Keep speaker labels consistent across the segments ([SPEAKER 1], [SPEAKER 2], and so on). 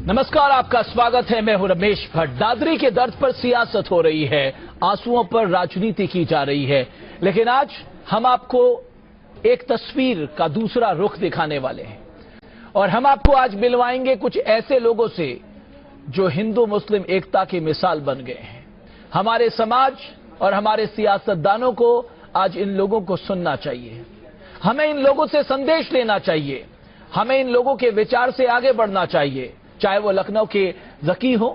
[SPEAKER 1] नमस्कार, आपका स्वागत है। मैं हूं रमेश भट्ट। दादरी के दर्द पर सियासत हो रही है, आंसुओं पर राजनीति की जा रही है, लेकिन आज हम आपको एक तस्वीर का दूसरा रुख दिखाने वाले हैं और हम आपको आज मिलवाएंगे कुछ ऐसे लोगों से जो हिंदू मुस्लिम एकता की मिसाल बन गए हैं। हमारे समाज और हमारे सियासतदानों को आज इन लोगों को सुनना चाहिए, हमें इन लोगों से संदेश लेना चाहिए, हमें इन लोगों के विचार से आगे बढ़ना चाहिए। चाहे वो लखनऊ के जकी हो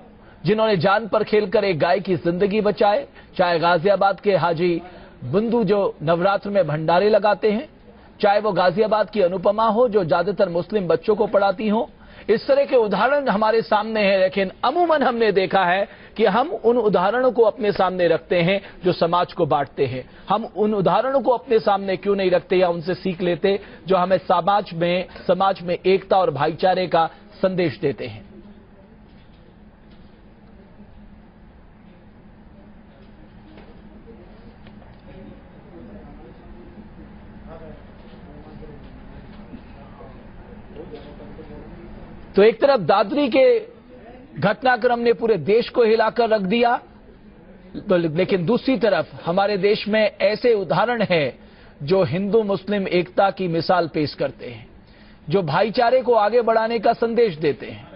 [SPEAKER 1] जिन्होंने जान पर खेलकर एक गाय की जिंदगी बचाए, चाहे गाजियाबाद के हाजी बुंदू जो नवरात्र में भंडारे लगाते हैं, चाहे वो गाजियाबाद की अनुपमा हो जो ज्यादातर मुस्लिम बच्चों को पढ़ाती हो। इस तरह के उदाहरण हमारे सामने हैं, लेकिन अमूमन हमने देखा है कि हम उन उदाहरणों को अपने सामने रखते हैं जो समाज को बांटते हैं। हम उन उदाहरणों को अपने सामने क्यों नहीं रखते या उनसे सीख लेते जो हमें समाज में एकता और भाईचारे का संदेश देते हैं। तो एक तरफ दादरी के घटनाक्रम ने पूरे देश को हिलाकर रख दिया, तो लेकिन दूसरी तरफ हमारे देश में ऐसे उदाहरण हैं जो हिंदू मुस्लिम एकता की मिसाल पेश करते हैं, जो भाईचारे को आगे बढ़ाने का संदेश देते हैं।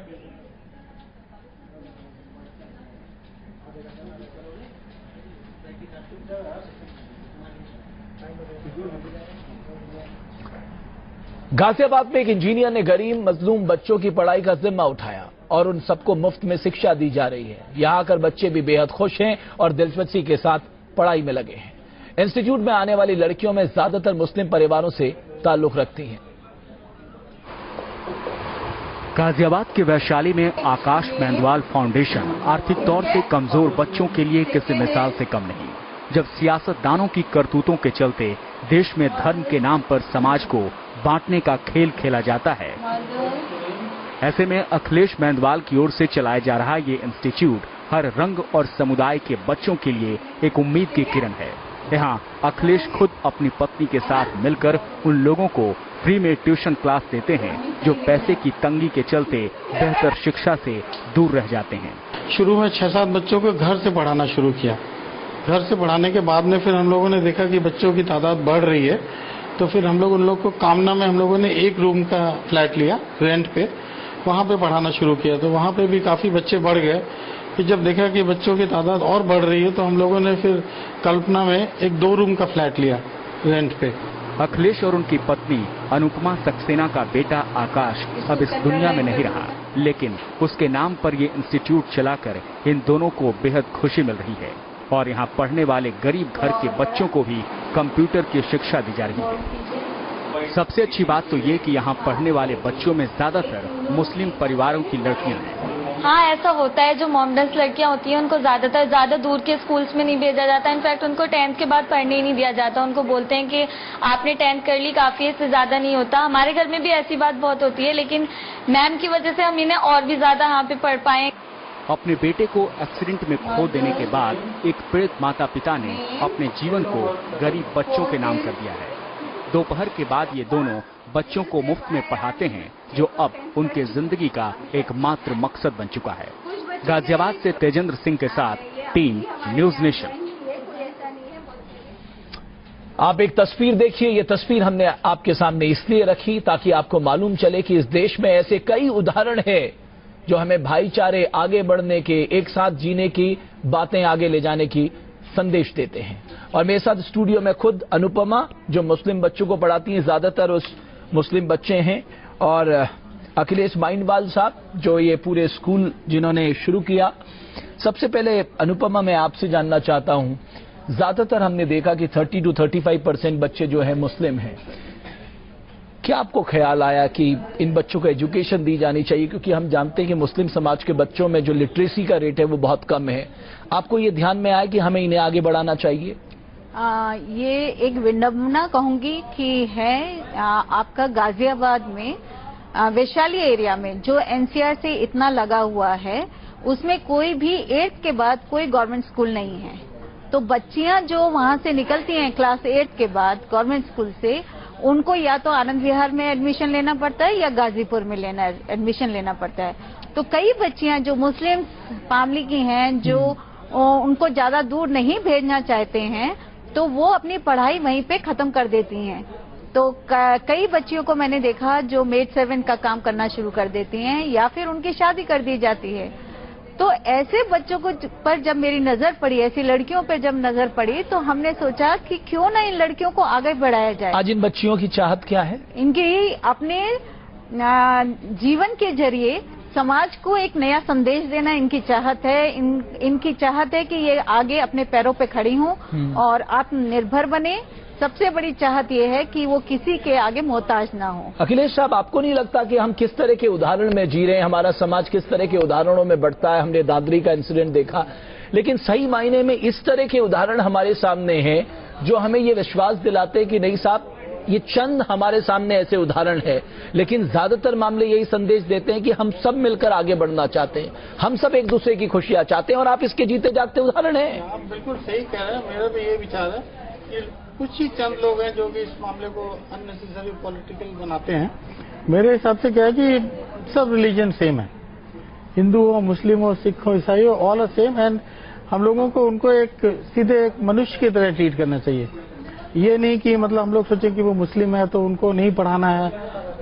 [SPEAKER 1] गाजियाबाद में एक इंजीनियर ने गरीब मजलूम बच्चों की पढ़ाई का जिम्मा उठाया और उन सबको मुफ्त में शिक्षा दी जा रही है। यहां आकर बच्चे भी बेहद खुश हैं और दिलचस्पी के साथ पढ़ाई में लगे हैं। इंस्टीट्यूट में आने वाली लड़कियों में ज्यादातर मुस्लिम परिवारों से ताल्लुक रखती हैं।
[SPEAKER 2] गाजियाबाद के वैशाली में आकाश मेंदवाल फाउंडेशन आर्थिक तौर से कमजोर बच्चों के लिए किसी मिसाल से कम नहीं। जब सियासतदानों की करतूतों के चलते देश में धर्म के नाम पर समाज को बांटने का खेल खेला जाता है, ऐसे में अखिलेश मेंदवाल की ओर से चलाया जा रहा ये इंस्टीट्यूट हर रंग और समुदाय के बच्चों के लिए एक उम्मीद की किरण है। यहाँ अखिलेश खुद अपनी पत्नी के साथ मिलकर उन लोगों को फ्री में ट्यूशन क्लास देते हैं जो पैसे की तंगी के चलते बेहतर शिक्षा से दूर रह जाते हैं।
[SPEAKER 3] शुरू में 6-7 बच्चों को घर से पढ़ाना शुरू किया। घर से पढ़ाने के बाद में फिर हम लोगों ने देखा कि बच्चों की तादाद बढ़ रही है, तो फिर हम लोग उन लोग को कामना में हम लोगों ने एक रूम का फ्लैट लिया रेंट पे, वहाँ पे पढ़ाना शुरू किया। तो वहाँ पे भी काफी बच्चे बढ़ गए। फिर जब देखा कि बच्चों की तादाद और बढ़ रही है तो हम लोगों ने फिर कल्पना में एक 2 रूम का फ्लैट लिया रेंट पे।
[SPEAKER 2] अखिलेश और उनकी पत्नी अनुपमा सक्सेना का बेटा आकाश अब इस दुनिया में नहीं रहा, लेकिन उसके नाम पर ये इंस्टीट्यूट चलाकर इन दोनों को बेहद खुशी मिल रही है और यहाँ पढ़ने वाले गरीब घर के बच्चों को भी कंप्यूटर की शिक्षा दी जा रही है। सबसे अच्छी बात तो ये कि यहाँ पढ़ने वाले बच्चों में ज्यादातर मुस्लिम परिवारों की लड़कियाँ हैं।
[SPEAKER 4] हाँ, ऐसा होता है। जो मॉमडन्स लड़कियां होती हैं उनको ज्यादातर ज्यादा दूर के स्कूल्स में नहीं भेजा जाता। इनफैक्ट उनको 10th के बाद पढ़ने ही नहीं दिया जाता। उनको बोलते हैं कि आपने 10th कर ली, काफी है, इससे ज्यादा नहीं होता। हमारे घर में भी ऐसी बात बहुत होती है, लेकिन मैम की वजह से हम इन्हें और भी ज्यादा यहाँ पे पढ़ पाए।
[SPEAKER 2] अपने बेटे को एक्सीडेंट में खो देने के बाद एक पीड़ित माता पिता ने अपने जीवन को गरीब बच्चों के नाम कर दिया है। दोपहर के बाद ये दोनों बच्चों को मुफ्त में पढ़ाते हैं, जो अब उनके जिंदगी का एकमात्र मकसद बन चुका है। गाजियाबाद से तेजेंद्र सिंह के साथ टीम न्यूज नेशन।
[SPEAKER 1] आप एक तस्वीर देखिए। ये तस्वीर हमने आपके सामने इसलिए रखी ताकि आपको मालूम चले कि इस देश में ऐसे कई उदाहरण हैं जो हमें भाईचारे, आगे बढ़ने के, एक साथ जीने की बातें आगे ले जाने की संदेश देते हैं। और मेरे साथ स्टूडियो में खुद अनुपमा जो मुस्लिम बच्चों को पढ़ाती हैं, ज्यादातर उस मुस्लिम बच्चे हैं, और अखिलेश मेंदवाल साहब जो ये पूरे स्कूल जिन्होंने शुरू किया। सबसे पहले अनुपमा मैं आपसे जानना चाहता हूं, ज्यादातर हमने देखा कि 30 to 35% बच्चे जो है मुस्लिम हैं। क्या आपको ख्याल आया कि इन बच्चों को एजुकेशन दी जानी चाहिए, क्योंकि हम जानते हैं कि मुस्लिम समाज के बच्चों में जो लिटरेसी का रेट है वो बहुत कम है। आपको ये ध्यान में आया कि हमें इन्हें आगे बढ़ाना चाहिए?
[SPEAKER 5] ये एक विडंबना कहूंगी कि है आपका गाजियाबाद में वैशाली एरिया में जो एनसीआर से इतना लगा हुआ है, उसमें कोई भी 8th के बाद कोई गवर्नमेंट स्कूल नहीं है। तो बच्चियां जो वहां से निकलती हैं क्लास 8 के बाद गवर्नमेंट स्कूल से, उनको या तो आनंद विहार में एडमिशन लेना पड़ता है या गाजीपुर में एडमिशन लेना पड़ता है। तो कई बच्चियां जो मुस्लिम फैमिली की हैं, जो उनको ज्यादा दूर नहीं भेजना चाहते हैं, तो वो अपनी पढ़ाई वहीं पे खत्म कर देती हैं। तो कई बच्चियों को मैंने देखा जो मेड सर्वेंट का काम करना शुरू कर देती हैं या फिर उनकी शादी कर दी जाती है। तो ऐसे बच्चों को पर जब मेरी नजर पड़ी, ऐसी लड़कियों पर जब नजर पड़ी, तो हमने सोचा कि क्यों ना इन लड़कियों को आगे बढ़ाया जाए।
[SPEAKER 1] आज इन बच्चियों की चाहत क्या है?
[SPEAKER 5] इनकी अपने जीवन के जरिए समाज को एक नया संदेश देना इनकी चाहत है। इनकी चाहत है कि ये आगे अपने पैरों पे खड़ी हों और आत्मनिर्भर बने। सबसे बड़ी चाहत ये है कि वो किसी के आगे मोहताज ना हो।
[SPEAKER 1] अखिलेश साहब, आपको नहीं लगता कि हम किस तरह के उदाहरण में जी रहे हैं, हमारा समाज किस तरह के उदाहरणों में बढ़ता है? हमने दादरी का इंसिडेंट देखा, लेकिन सही मायने में इस तरह के उदाहरण हमारे सामने हैं जो हमें ये विश्वास दिलाते हैं कि नहीं साहब, ये चंद हमारे सामने ऐसे उदाहरण है, लेकिन ज्यादातर मामले यही संदेश देते हैं कि हम सब मिलकर आगे बढ़ना चाहते हैं, हम सब एक दूसरे की खुशियां चाहते हैं, और आप इसके जीते जागते उदाहरण हैं।
[SPEAKER 3] आप बिल्कुल सही कह रहे हैं। मेरा भी ये विचार है कि कुछ ही चंद लोग हैं जो कि इस मामले को अननेसेसरी पॉलिटिकल बनाते हैं। मेरे हिसाब से क्या है कि सब रिलीजन सेम है, हिंदू हो, मुस्लिम हो, सिख हो, ईसाई हो, ऑल आर सेम। एंड हम लोगों को उनको एक सीधे एक मनुष्य की तरह ट्रीट करना चाहिए। ये नहीं कि मतलब हम लोग सोचें कि वो मुस्लिम है तो उनको नहीं पढ़ाना है,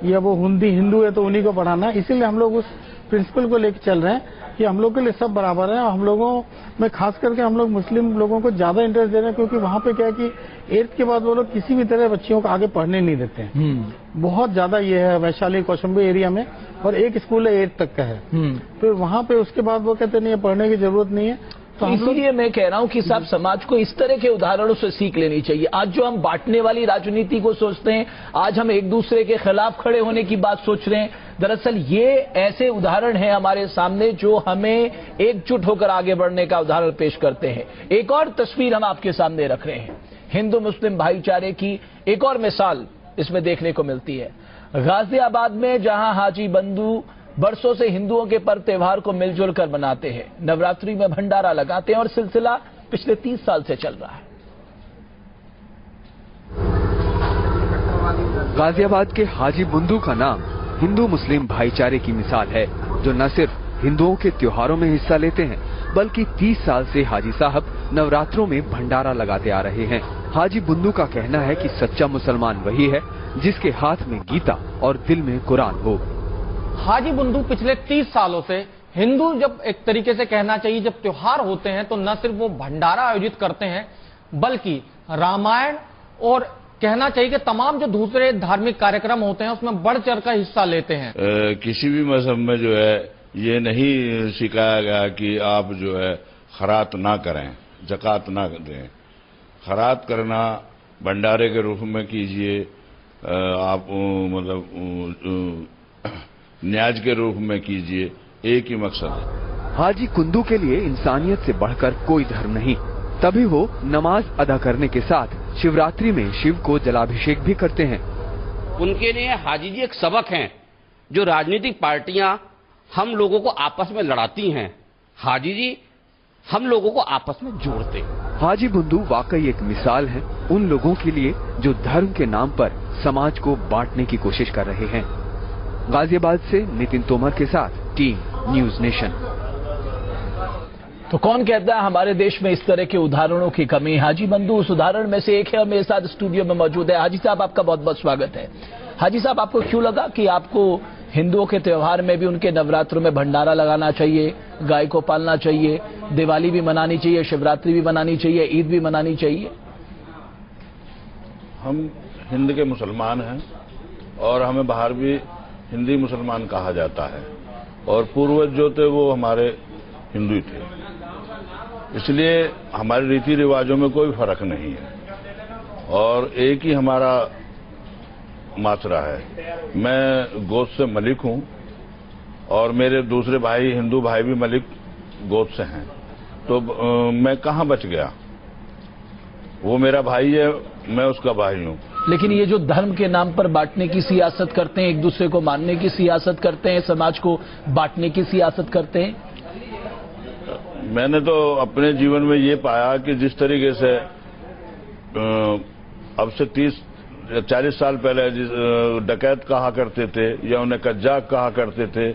[SPEAKER 3] या वो हिंदू है तो उन्हीं को पढ़ाना है। इसीलिए हम लोग उस प्रिंसिपल को लेकर चल रहे हैं कि हम लोग के लिए सब बराबर है। हम लोगों में खास करके हम लोग मुस्लिम लोगों को ज्यादा इंटरेस्ट दे रहे हैं, क्योंकि वहां पे क्या है कि 8th के बाद वो लोग किसी भी तरह बच्चियों को आगे पढ़ने नहीं देते हैं। बहुत ज्यादा ये है वैशाली कौशाम्बी एरिया में, और एक स्कूल है 8th तक का है। फिर वहां पे उसके बाद वो कहते नहीं, पढ़ने की जरूरत नहीं है।
[SPEAKER 1] तो इसीलिए मैं कह रहा हूं कि साहब, समाज को इस तरह के उदाहरणों से सीख लेनी चाहिए। आज जो हम बांटने वाली राजनीति को सोचते हैं, आज हम एक दूसरे के खिलाफ खड़े होने की बात सोच रहे हैं, दरअसल ये ऐसे उदाहरण हैं हमारे सामने जो हमें एकजुट होकर आगे बढ़ने का उदाहरण पेश करते हैं। एक और तस्वीर हम आपके सामने रख रहे हैं, हिंदू मुस्लिम भाईचारे की एक और मिसाल इसमें देखने को मिलती है। गाजियाबाद में जहां हाजी बंधु बरसों से हिंदुओं के पर्व त्योहार को मिलजुल कर मनाते हैं, नवरात्रि में भंडारा लगाते हैं, और सिलसिला पिछले 30 साल से चल रहा है।
[SPEAKER 2] गाजियाबाद के हाजी बंधु का नाम हिंदू मुस्लिम भाईचारे की मिसाल है, जो न सिर्फ हिंदुओं के त्योहारों में हिस्सा लेते हैं, बल्कि 30 साल से हाजी साहब नवरात्रों में भंडारा लगाते आ रहे हैं। हाजी बंधु का कहना है कि सच्चा मुसलमान वही है जिसके हाथ में गीता और दिल में कुरान हो।
[SPEAKER 6] हाजी बंधु पिछले 30 सालों से हिंदू, जब एक तरीके से कहना चाहिए, जब त्योहार होते हैं तो न सिर्फ वो भंडारा आयोजित करते हैं, बल्कि रामायण और कहना चाहिए कि तमाम जो दूसरे धार्मिक कार्यक्रम होते हैं उसमें बढ़ चढ़ कर हिस्सा लेते हैं।
[SPEAKER 7] किसी भी मजहब में जो है ये नहीं सिखाया गया कि आप जो है खरात ना करें, ज़कात ना दें। खरात करना भंडारे के रूप में कीजिए, आप मतलब न्याज के रूप में कीजिए, एक ही मकसद है।
[SPEAKER 2] हाजी कुंदू के लिए इंसानियत से बढ़कर कोई धर्म नहीं, तभी वो नमाज अदा करने के साथ शिवरात्रि में शिव को जलाभिषेक भी करते हैं।
[SPEAKER 8] उनके लिए हाजी जी एक सबक हैं। जो राजनीतिक पार्टियां हम लोगों को आपस में लड़ाती हैं, हाजी जी हम लोगों को आपस में जोड़ते हैं।
[SPEAKER 2] हाजी बंधु वाकई एक मिसाल है उन लोगों के लिए जो धर्म के नाम पर समाज को बांटने की कोशिश कर रहे हैं। गाजियाबाद से नितिन तोमर के साथ टीम न्यूज नेशन।
[SPEAKER 1] तो कौन कहता है हमारे देश में इस तरह के उदाहरणों की कमी? हाजी बंधु उस उदाहरण में से एक है और मेरे साथ स्टूडियो में मौजूद है। हाजी साहब, आपका बहुत बहुत स्वागत है। हाजी साहब, आपको क्यों लगा कि आपको हिंदुओं के त्योहार में भी, उनके नवरात्रों में भंडारा लगाना चाहिए, गाय को पालना चाहिए, दिवाली भी मनानी चाहिए, शिवरात्रि भी मनानी चाहिए, ईद भी मनानी चाहिए?
[SPEAKER 7] हम हिंद के मुसलमान हैं और हमें बाहर भी हिंदी मुसलमान कहा जाता है, और पूर्वज जो थे वो हमारे हिंदू थे, इसलिए हमारे रीति रिवाजों में कोई फर्क नहीं है और एक ही हमारा मासरा है। मैं गोद से मलिक हूं और मेरे दूसरे भाई हिंदू भाई भी मलिक गोद से हैं, तो मैं कहां बच गया? वो मेरा भाई है, मैं उसका भाई हूं।
[SPEAKER 1] लेकिन ये जो धर्म के नाम पर बांटने की सियासत करते हैं, एक दूसरे को मानने की सियासत करते हैं, समाज को बांटने की सियासत करते हैं,
[SPEAKER 7] मैंने तो अपने जीवन में ये पाया कि जिस तरीके से अब से 30-40 साल पहले डकैत कहा करते थे या उन्हें कज्जाक कहा करते थे,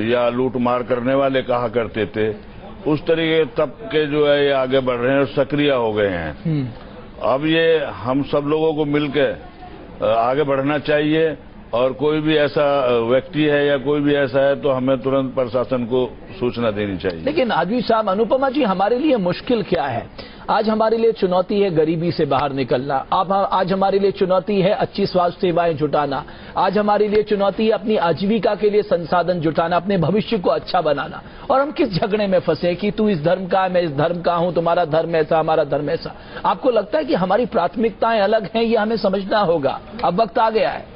[SPEAKER 7] या लूट मार करने वाले कहा करते थे, उस तरीके तबके जो है ये आगे बढ़ रहे हैं और सक्रिय हो गए हैं। अब ये हम सब लोगों को मिलकर आगे बढ़ना चाहिए और कोई भी ऐसा व्यक्ति है या कोई भी ऐसा है तो हमें तुरंत प्रशासन को सूचना देनी चाहिए।
[SPEAKER 1] लेकिन हाजी साहब, अनुपमा जी, हमारे लिए मुश्किल क्या है? आज हमारे लिए चुनौती है गरीबी से बाहर निकलना। आज हमारे लिए चुनौती है अच्छी स्वास्थ्य सेवाएं जुटाना। आज हमारे लिए चुनौती है अपनी आजीविका के लिए संसाधन जुटाना, अपने भविष्य को अच्छा बनाना। और हम किस झगड़े में फंसे कि तू इस धर्म का है, मैं इस धर्म का हूं, तुम्हारा धर्म ऐसा, हमारा धर्म ऐसा। आपको लगता है कि हमारी प्राथमिकताएं अलग हैं? ये हमें समझना होगा। अब वक्त आ गया है।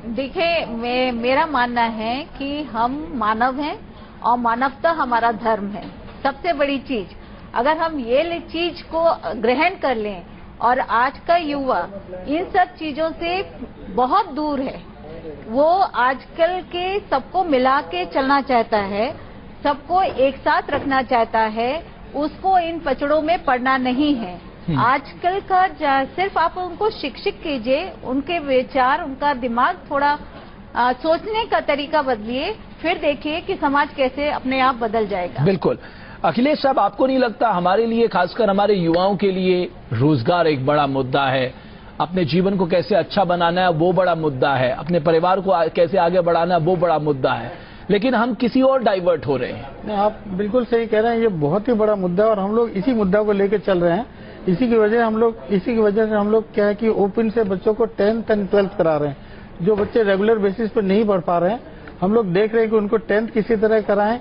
[SPEAKER 5] देखिए, मेरा मानना है कि हम मानव हैं और मानवता हमारा धर्म है। सबसे बड़ी चीज, अगर हम ये चीज को ग्रहण कर लें, और आज का युवा इन सब चीजों से बहुत दूर है। वो आजकल के सबको मिला के चलना चाहता है, सबको एक साथ रखना चाहता है, उसको इन पचड़ों में पड़ना नहीं है। आजकल का सिर्फ आप उनको शिक्षित कीजिए, उनके विचार, उनका दिमाग थोड़ा सोचने का तरीका बदलिए, फिर देखिए कि समाज कैसे अपने आप बदल जाएगा।
[SPEAKER 1] बिल्कुल। अखिलेश साहब, आपको नहीं लगता हमारे लिए, खासकर हमारे युवाओं के लिए, रोजगार एक बड़ा मुद्दा है? अपने जीवन को कैसे अच्छा बनाना है वो बड़ा मुद्दा है, अपने परिवार को कैसे आगे बढ़ाना है वो बड़ा मुद्दा है, लेकिन हम किसी और डाइवर्ट हो रहे हैं।
[SPEAKER 3] नहीं, आप बिल्कुल सही कह रहे हैं, ये बहुत ही बड़ा मुद्दा है और हम लोग इसी मुद्दा को लेकर चल रहे हैं। इसी की वजह से हम लोग क्या है कि ओपन से बच्चों को 10th and 12th करा रहे हैं। जो बच्चे रेगुलर बेसिस पर नहीं पढ़ पा रहे हैं, हम लोग देख रहे हैं कि उनको 10th किसी तरह कराएं,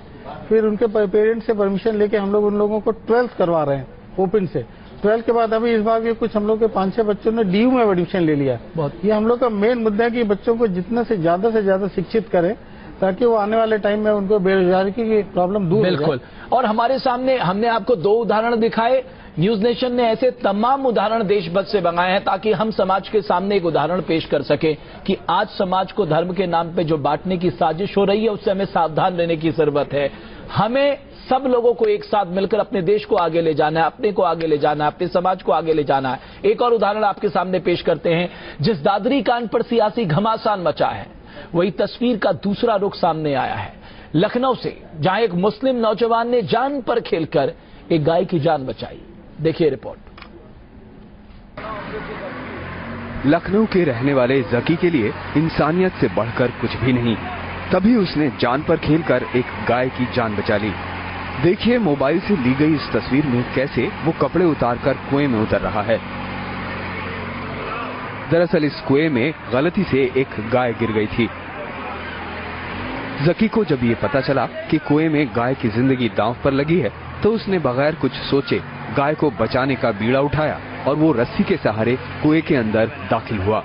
[SPEAKER 3] फिर उनके पेरेंट्स से परमिशन लेके हम लोग उन लोगों को 12th करवा रहे हैं ओपन से। 12th के बाद अभी इस बार के कुछ हम लोग के 5-6 बच्चों ने DU में एडमिशन ले लिया। ये हम लोग का मेन मुद्दा है कि बच्चों को जितना से ज्यादा शिक्षित करें, ताकि वो आने वाले टाइम में उनको बेरोजगारी की प्रॉब्लम दूर हो जाए।
[SPEAKER 1] बिल्कुल। और हमारे सामने हमने आपको 2 उदाहरण दिखाए। न्यूज नेशन ने ऐसे तमाम उदाहरण देश भर से मंगाए हैं ताकि हम समाज के सामने एक उदाहरण पेश कर सके कि आज समाज को धर्म के नाम पे जो बांटने की साजिश हो रही है उससे हमें सावधान रहने की जरूरत है। हमें सब लोगों को एक साथ मिलकर अपने देश को आगे ले जाना है, अपने को आगे ले जाना है, अपने समाज को आगे ले जाना है। एक और उदाहरण आपके सामने पेश करते हैं। जिस दादरी कांड पर सियासी घमासान मचा है, वही तस्वीर का दूसरा रुख सामने आया है लखनऊ से, जहां एक मुस्लिम नौजवान ने जान पर खेलकर एक गाय की जान बचाई। देखिए रिपोर्ट।
[SPEAKER 9] लखनऊ के रहने वाले जकी के लिए इंसानियत से बढ़कर कुछ भी नहीं, तभी उसने जान पर खेलकर एक गाय की जान बचा ली। देखिए मोबाइल से ली गई इस तस्वीर में कैसे वो कपड़े उतारकर कुएं में उतर रहा है। दरअसल इस कुएं में गलती से एक गाय गिर गई थी। जकी को जब ये पता चला कि कुएं में गाय की जिंदगी दांव पर लगी है, तो उसने बगैर कुछ सोचे गाय को बचाने का बीड़ा उठाया और वो रस्सी के सहारे कुएं के अंदर दाखिल हुआ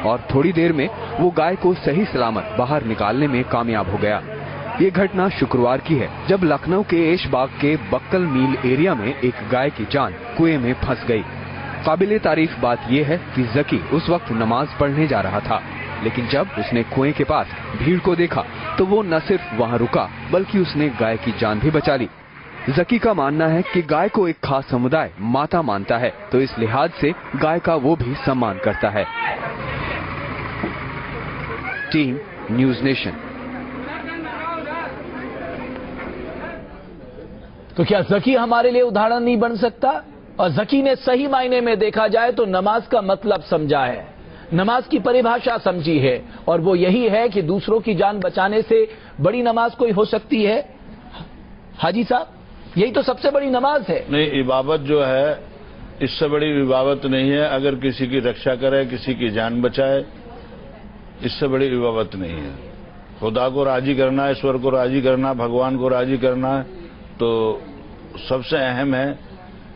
[SPEAKER 9] और थोड़ी देर में वो गाय को सही सलामत बाहर निकालने में कामयाब हो गया। ये घटना शुक्रवार की है, जब लखनऊ के ऐशबाग के बक्कल मील एरिया में एक गाय की जान कुएं में फंस गई। काबिले तारीफ बात यह है कि जकी उस वक्त नमाज पढ़ने जा रहा था, लेकिन जब उसने कुएं के पास भीड़ को देखा तो वो न सिर्फ वहां रुका बल्कि उसने गाय की जान भी बचा ली। जकी का मानना है कि गाय को एक खास समुदाय माता मानता है, तो इस लिहाज से गाय का वो भी सम्मान करता है। Team news nation.
[SPEAKER 1] तो क्या जकी हमारे लिए उदाहरण नहीं बन सकता? और जकी ने सही मायने में देखा जाए तो नमाज का मतलब समझा है, नमाज की परिभाषा समझी है, और वो यही है कि दूसरों की जान बचाने से बड़ी नमाज कोई हो सकती है? हाजी साहब, यही तो सबसे बड़ी नमाज है।
[SPEAKER 7] नहीं, इबादत जो है इससे बड़ी इबादत नहीं है। अगर किसी की रक्षा करे, किसी की जान बचाए, इससे बड़ी इबादत नहीं है। खुदा को राजी करना, ईश्वर को राजी करना, भगवान को राजी करना, तो सबसे अहम है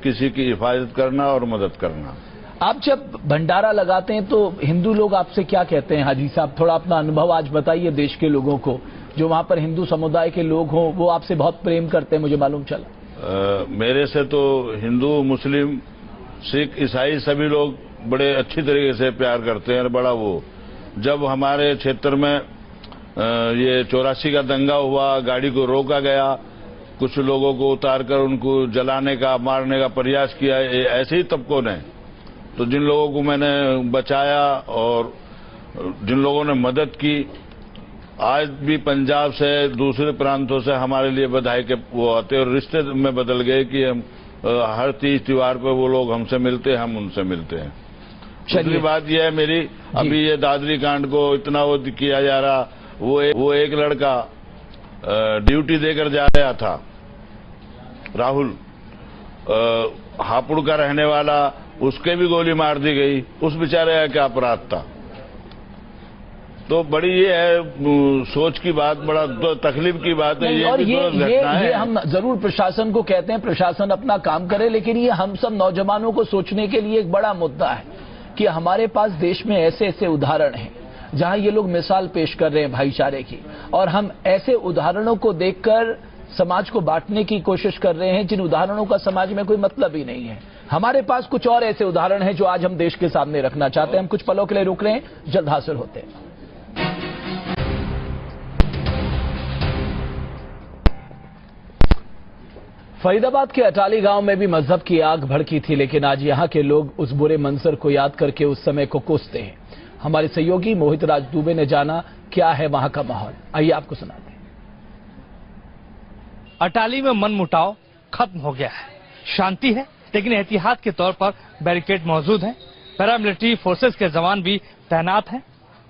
[SPEAKER 7] किसी की हिफाजत करना और मदद करना।
[SPEAKER 1] आप जब भंडारा लगाते हैं तो हिंदू लोग आपसे क्या कहते हैं? हाजी साहब, थोड़ा अपना अनुभव आज बताइए देश के लोगों को, जो वहां पर हिंदू समुदाय के लोग हों, वो आपसे बहुत प्रेम करते हैं, मुझे मालूम चला।
[SPEAKER 7] मेरे से तो हिंदू, मुस्लिम, सिख, ईसाई सभी लोग बड़े अच्छी तरीके से प्यार करते हैं। बड़ा वो जब हमारे क्षेत्र में ये 84 का दंगा हुआ, गाड़ी को रोका गया, कुछ लोगों को उतारकर उनको जलाने का, मारने का प्रयास किया, ऐसे ही तबकों ने, तो जिन लोगों को मैंने बचाया और जिन लोगों ने मदद की, आज भी पंजाब से दूसरे प्रांतों से हमारे लिए बधाई के वो आते और रिश्ते में बदल गए कि हम हर तीज त्योहार पर वो लोग हमसे मिलते हैं, हम उनसे मिलते हैं। दूसरी बात यह है मेरी, अभी ये दादरी कांड को इतना वो किया जा रहा, वो एक लड़का ड्यूटी देकर जा रहा था, राहुल हापुड़ का रहने वाला, उसके भी गोली मार दी गई। उस बेचारे का क्या अपराध था? तो बड़ी ये है सोच की बात, बड़ा तकलीफ की बात है।
[SPEAKER 1] और ये हम जरूर प्रशासन को कहते हैं, प्रशासन अपना काम करे, लेकिन ये हम सब नौजवानों को सोचने के लिए एक बड़ा मुद्दा है कि हमारे पास देश में ऐसे ऐसे उदाहरण हैं जहां ये लोग मिसाल पेश कर रहे हैं भाईचारे की, और हम ऐसे उदाहरणों को देखकर समाज को बांटने की कोशिश कर रहे हैं जिन उदाहरणों का समाज में कोई मतलब ही नहीं है। हमारे पास कुछ और ऐसे उदाहरण हैं जो आज हम देश के सामने रखना चाहते हैं। हम कुछ पलों के लिए रुक रहे हैं, जल्द हासिल होते हैं। फरीदाबाद के अटाली गांव में भी मजहब की आग भड़की थी, लेकिन आज यहां के लोग उस बुरे मंजर को याद करके उस समय को कोसते हैं। हमारे सहयोगी मोहित राज दुबे ने जाना क्या है वहां का माहौल, आइए आपको सुनाते हैं।
[SPEAKER 10] अटाली में मनमुटाव खत्म हो गया है, शांति है, लेकिन एहतियात के तौर पर बैरिकेड मौजूद हैं। पैरामिलिट्री फोर्सेस के जवान भी तैनात हैं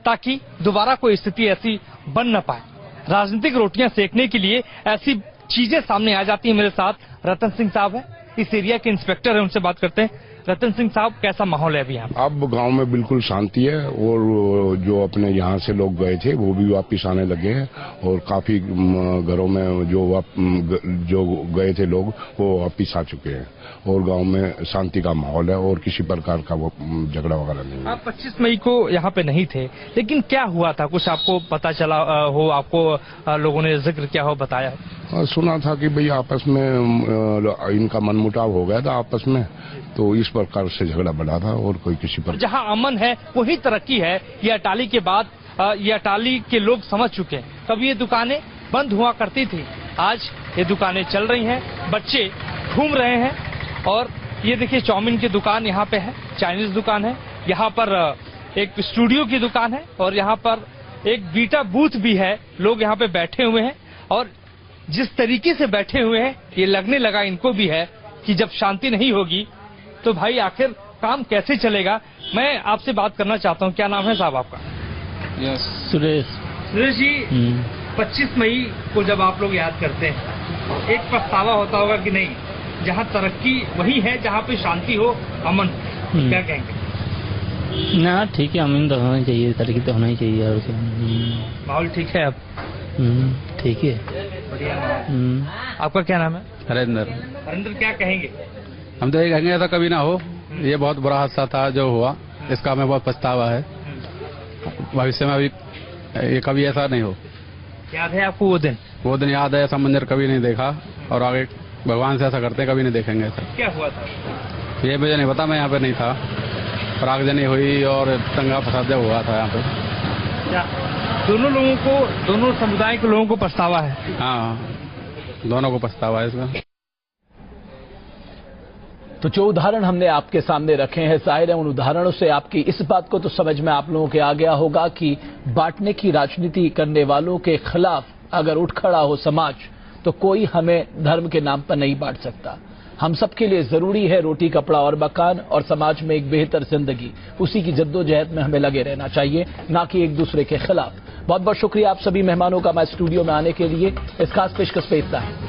[SPEAKER 10] ताकि दोबारा कोई स्थिति ऐसी बन न पाए। राजनीतिक रोटियां सेकने के लिए ऐसी चीजें सामने आ जाती हैं। मेरे साथ रतन सिंह साहब है, इस एरिया के इंस्पेक्टर है, उनसे बात करते हैं। रतन सिंह साहब, कैसा माहौल है अभी यहाँ?
[SPEAKER 11] अब गांव में बिल्कुल शांति है और जो अपने यहाँ से लोग गए थे वो भी वापिस आने लगे हैं और काफी घरों में जो गए थे लोग वो वापिस आ चुके हैं और गांव में शांति का माहौल है और किसी प्रकार का वो झगड़ा वगैरह नहीं है।
[SPEAKER 10] आप 25 मई को यहाँ पे नहीं थे, लेकिन क्या हुआ था, कुछ आपको पता चला हो, आपको लोगों ने जिक्र किया हो, बताया?
[SPEAKER 11] सुना था कि भाई आपस में इनका मनमुटाव हो गया था आपस में, तो इस प्रकार से झगड़ा बढ़ा था और कोई किसी पर।
[SPEAKER 10] जहां अमन है वही तरक्की है। ये अटाली के बाद ये अटाली के लोग समझ चुके हैं। कभी ये दुकानें बंद हुआ करती थी, आज ये दुकानें चल रही हैं, बच्चे घूम रहे हैं। और ये देखिए चाउमीन की दुकान यहाँ पे है, चाइनीज दुकान है, यहाँ पर एक स्टूडियो की दुकान है और यहाँ पर एक बीटा बूथ भी है। लोग यहाँ पे बैठे हुए हैं और जिस तरीके से बैठे हुए हैं ये लगने लगा इनको भी है कि जब शांति नहीं होगी तो भाई आखिर काम कैसे चलेगा। मैं आपसे बात करना चाहता हूँ, क्या नाम है साहब आपका?
[SPEAKER 12] सुरेश।
[SPEAKER 10] सुरेश जी, 25 मई को जब आप लोग याद करते हैं, एक पछतावा होता होगा कि नहीं, जहाँ तरक्की वही है जहाँ पे शांति हो, अमन, क्या कहेंगे?
[SPEAKER 12] ना ठीक है, अमन तो होना चाहिए, तरक्की तो होना ही चाहिए। और
[SPEAKER 10] माहौल ठीक है अब?
[SPEAKER 12] ठीक है,
[SPEAKER 10] बढ़िया। आपका क्या नाम है?
[SPEAKER 13] हरेंद्र।
[SPEAKER 10] हरेंद्र, क्या कहेंगे?
[SPEAKER 13] हम तो ये कहेंगे ऐसा कभी ना हो, ये बहुत बुरा हादसा था जो हुआ, इसका हमें बहुत पछतावा है। भविष्य में अभी ये कभी ऐसा नहीं हो।
[SPEAKER 10] याद है आपको वो दिन?
[SPEAKER 13] वो दिन याद है, ऐसा मंजर कभी नहीं देखा और आगे भगवान से ऐसा करते कभी नहीं देखेंगे ऐसा।
[SPEAKER 10] क्या हुआ था?
[SPEAKER 13] ये मुझे नहीं पता, मैं यहाँ पे नहीं था, पर आगजनी हुई और दंगा फसाद जब हुआ था यहाँ पे।
[SPEAKER 10] क्या दोनों लोगों को, दोनों समुदाय के लोगों को पछतावा है?
[SPEAKER 13] हाँ, दोनों को पछतावा है इसका।
[SPEAKER 1] तो जो उदाहरण हमने आपके सामने रखे हैं, जाहिर है उन उदाहरणों से आपकी इस बात को तो समझ में आप लोगों के आ गया होगा कि बांटने की राजनीति करने वालों के खिलाफ अगर उठ खड़ा हो समाज, तो कोई हमें धर्म के नाम पर नहीं बांट सकता। हम सबके लिए जरूरी है रोटी, कपड़ा और मकान और समाज में एक बेहतर जिंदगी। उसी की जद्दोजहद में हमें लगे रहना चाहिए, ना कि एक दूसरे के खिलाफ। बहुत बहुत शुक्रिया आप सभी मेहमानों का हमारे स्टूडियो में आने के लिए। इस खास पेशकश पे इतना है।